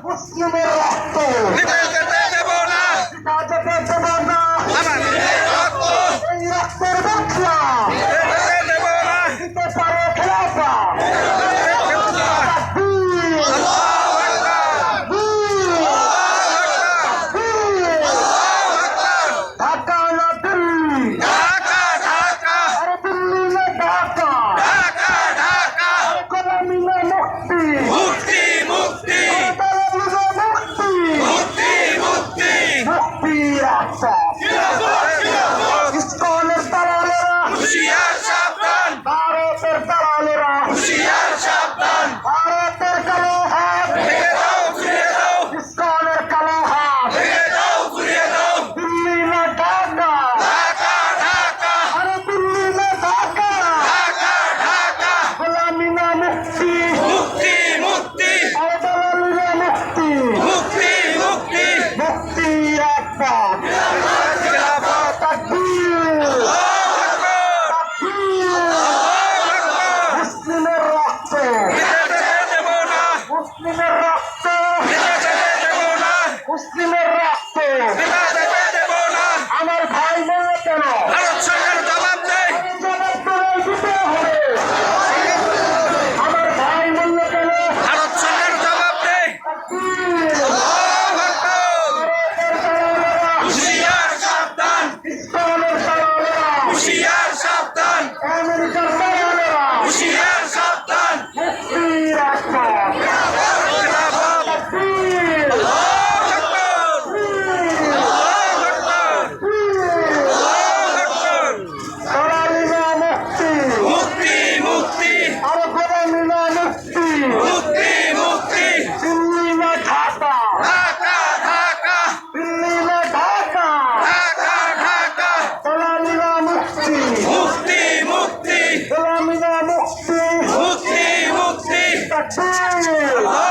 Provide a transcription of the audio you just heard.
মুসলিমের রক্ত যেতে দেব না, এই রক্তের বদলা দেব না, দিতে পারে খেলাফা। ঢাকা না দিল্লি, ঢাকা ঢাকা, আরে দিল্লি না ঢাকা, ঢাকা ঢাকা, গোলামি না মুক্তি, মুক্তি মুক্তি, ইসকনের দালালেরা হুঁশিয়ার সাবধান, ভারতের দালালেরা হুঁশিয়ার সাবধান, ভারতের কালো হাত ভেঙে দাও ঘুরিয়ে দাও, ইসকনের কালো হাত ভেঙে দাও ঘুরিয়ে দাও, দিল্লি না ঢাকা, ঢাকা ঢাকা, আরে দিল্লি না ঢাকা, ঢাকা ঢাকা, গোলামি না মুক্তি, মুক্তি মুক্তি, আরে দালালি না মুক্তি, মুক্তি মুক্তি, মুক্তি রাখা। মুসলিমের রক্ত মুসলিমের রক্ত মুসলিমের রক্ত আমার ভাই বললো কেন জবাব দিতে হবে, আমার ভাই বললো কেন জবাব দেয়, হুঁশিয়ার সাবধান, ইসলামের দালালেরা হুঁশিয়ার সাবধান, আমেরিকার দালালেরা হুঁশিয়ার সাবধান, মুক্তি রাখা। মুক্তি মুক্তি, আরো গোলামি না মুক্তি, মুক্তি মুক্তি, দিল্লি না ঢাকা, ঢাকা ঢাকা, দিল্লি না ঢাকা, ঢাকা ঢাকা, গোলামি না মুক্তি, মুক্তি মুক্তি, গোলামি না মুক্তি, মুক্তি মুক্তি, তাকবীর।